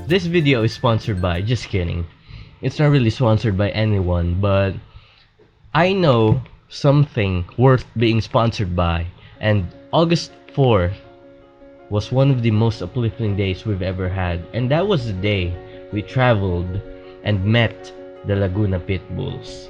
This video is sponsored by, just kidding. It's not really sponsored by anyone, but I know something worth being sponsored by, and August 4th was one of the most uplifting days we've ever had, and that was the day we traveled and met the Laguna Pitbulls.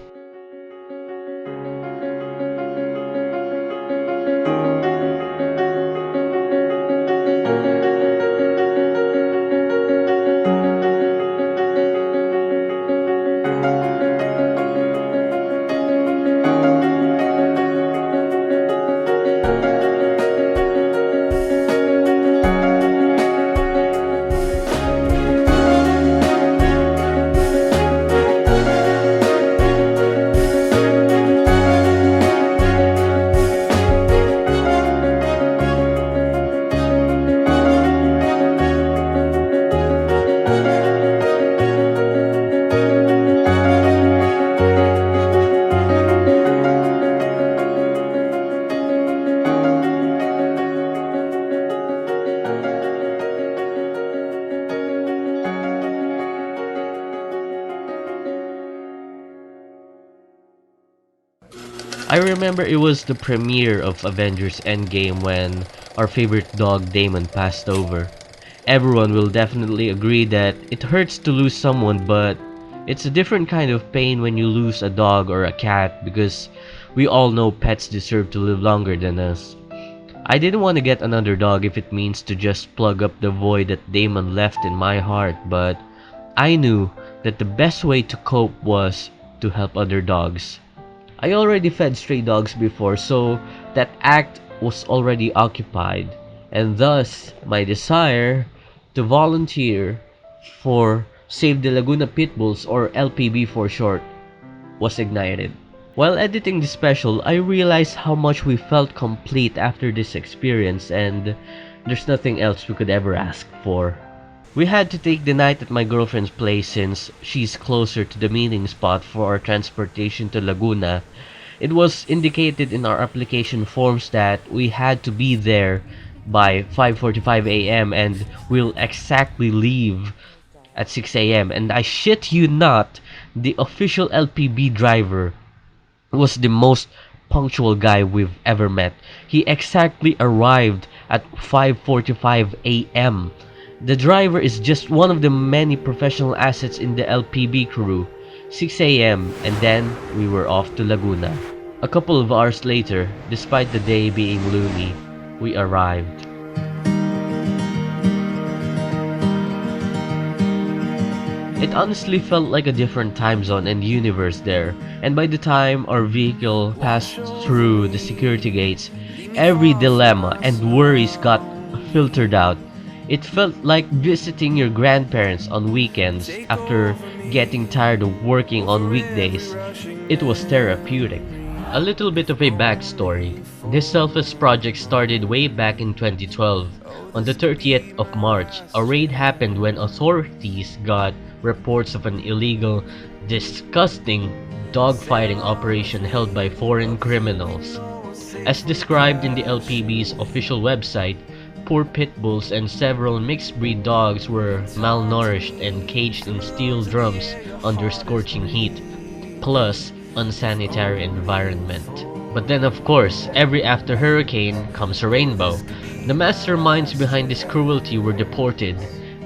I remember it was the premiere of Avengers Endgame when our favorite dog Damon passed over. Everyone will definitely agree that it hurts to lose someone, but it's a different kind of pain when you lose a dog or a cat because we all know pets deserve to live longer than us. I didn't want to get another dog if it means to just plug up the void that Damon left in my heart, but I knew that the best way to cope was to help other dogs. I already fed stray dogs before, so that act was already occupied, and thus my desire to volunteer for Save the Laguna Pitbulls, or LPB for short, was ignited. While editing the special, I realized how much we felt complete after this experience, and there's nothing else we could ever ask for. We had to take the night at my girlfriend's place since she's closer to the meeting spot for our transportation to Laguna. It was indicated in our application forms that we had to be there by 5:45 a.m. and we'll exactly leave at 6 a.m. And I shit you not, the official LPB driver was the most punctual guy we've ever met. He exactly arrived at 5:45 a.m. The driver is just one of the many professional assets in the LPB crew. 6 a.m. and then we were off to Laguna. A couple of hours later, despite the day being gloomy, we arrived. It honestly felt like a different time zone and universe there, and by the time our vehicle passed through the security gates, every dilemma and worries got filtered out. It felt like visiting your grandparents on weekends after getting tired of working on weekdays. It was therapeutic. A little bit of a backstory. This selfless project started way back in 2012. On the 30th of March, a raid happened when authorities got reports of an illegal, disgusting dogfighting operation held by foreign criminals. As described in the LPB's official website, poor pit bulls and several mixed-breed dogs were malnourished and caged in steel drums under scorching heat, plus unsanitary environment. But then of course, every after hurricane comes a rainbow. The masterminds behind this cruelty were deported.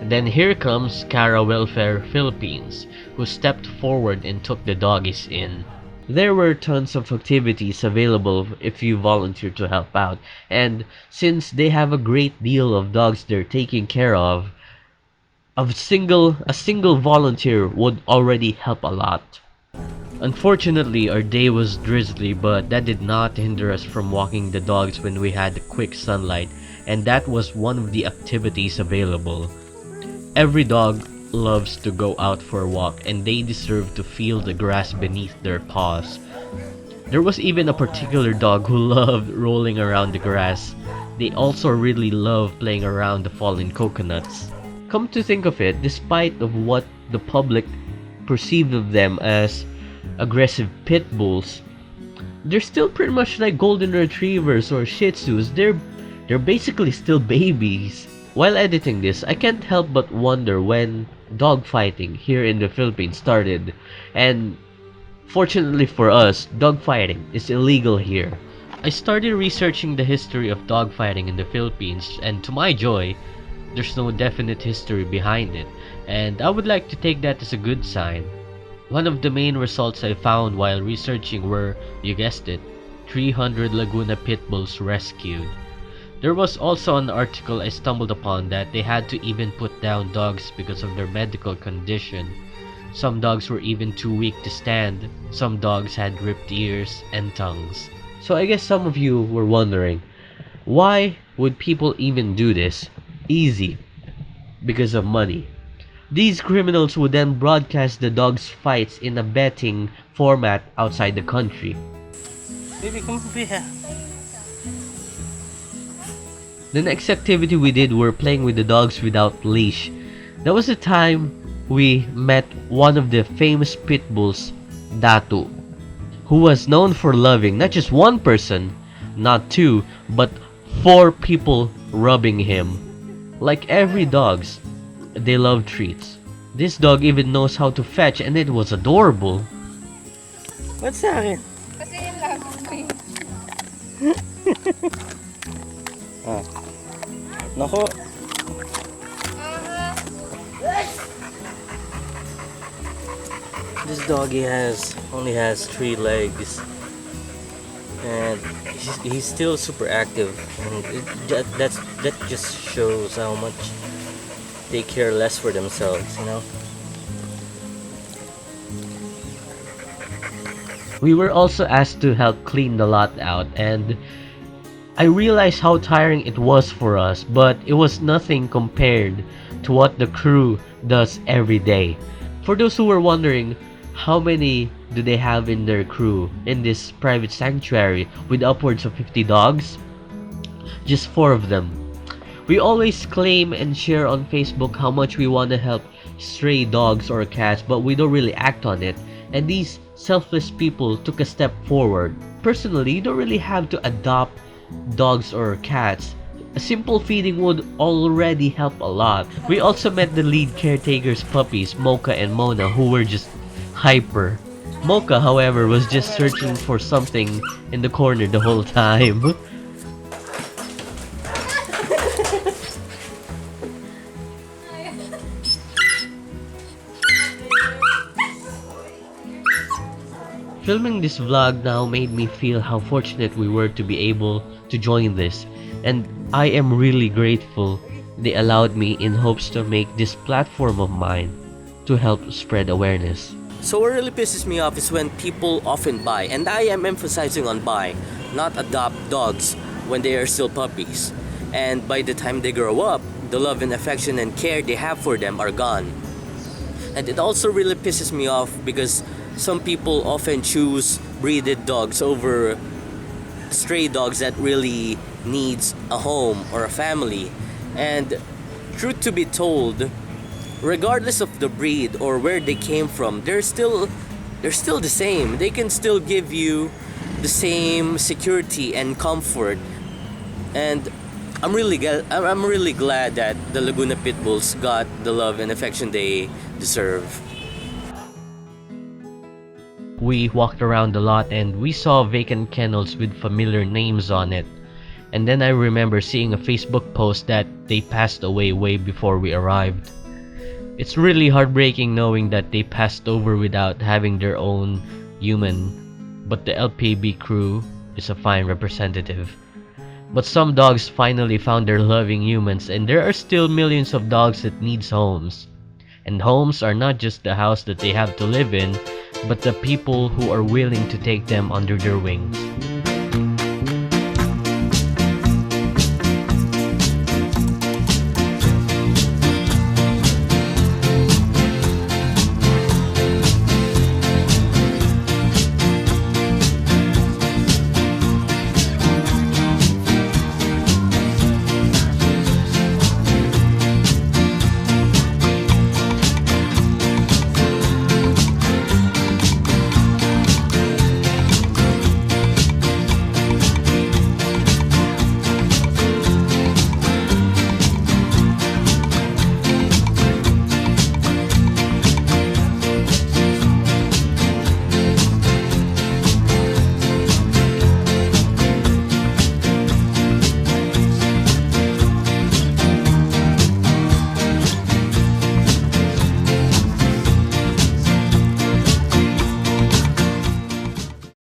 Then here comes Cara Welfare Philippines, who stepped forward and took the doggies in. There were tons of activities available if you volunteer to help out, and since they have a great deal of dogs they're taking care of, a single volunteer would already help a lot. Unfortunately, our day was drizzly, but that did not hinder us from walking the dogs when we had quick sunlight, and that was one of the activities available. Every dog loves to go out for a walk, and they deserve to feel the grass beneath their paws. There was even a particular dog who loved rolling around the grass. They also really love playing around the fallen coconuts. Come to think of it, despite of what the public perceived of them as aggressive pit bulls, they're still pretty much like golden retrievers or shih tzus. They're basically still babies. While editing this, I can't help but wonder when dogfighting here in the Philippines started. And fortunately for us, dogfighting is illegal here. I started researching the history of dogfighting in the Philippines, and to my joy, there's no definite history behind it, and I would like to take that as a good sign. One of the main results I found while researching were, you guessed it, 300 Laguna Pitbulls rescued. There was also an article I stumbled upon that they had to even put down dogs because of their medical condition. Some dogs were even too weak to stand, some dogs had ripped ears and tongues. So I guess some of you were wondering, why would people even do this? Easy. Because of money. These criminals would then broadcast the dogs' fights in a betting format outside the country. Baby, come here. The next activity we did were playing with the dogs without leash. That was the time we met one of the famous pit bulls, Datu, who was known for loving not just one person, not two, but 4 people rubbing him. Like every dogs, they love treats. This dog even knows how to fetch, and it was adorable. What's that? Kasi yung love ko eh. Nako. This doggy only has 3 legs, and he's still super active, and that just shows how much they care less for themselves, you know. We were also asked to help clean the lot out, and I realized how tiring it was for us, but it was nothing compared to what the crew does every day. For those who were wondering, how many do they have in their crew in this private sanctuary with upwards of 50 dogs? Just 4 of them. We always claim and share on Facebook how much we want to help stray dogs or cats, but we don't really act on it. And these selfless people took a step forward. Personally, you don't really have to adopt dogs or cats. A simple feeding would already help a lot. We also met the lead caretaker's puppies, Mocha and Mona, who were just hyper. Mocha, however, was just searching for something in the corner the whole time. Filming this vlog now made me feel how fortunate we were to be able to join this, and I am really grateful they allowed me in hopes to make this platform of mine to help spread awareness. So what really pisses me off is when people often buy, and I am emphasizing on buy, not adopt dogs when they are still puppies. And by the time they grow up, the love and affection and care they have for them are gone. And it also really pisses me off because some people often choose breeded dogs over stray dogs that really needs a home or a family. And truth to be told, regardless of the breed or where they came from, they're still the same. They can still give you the same security and comfort. And I'm really glad that the Laguna Pitbulls got the love and affection they deserve. We walked around a lot and we saw vacant kennels with familiar names on it. And then I remember seeing a Facebook post that they passed away way before we arrived. It's really heartbreaking knowing that they passed over without having their own human, but the LPB crew is a fine representative. But some dogs finally found their loving humans, and there are still millions of dogs that needs homes. And homes are not just the house that they have to live in, but the people who are willing to take them under their wings.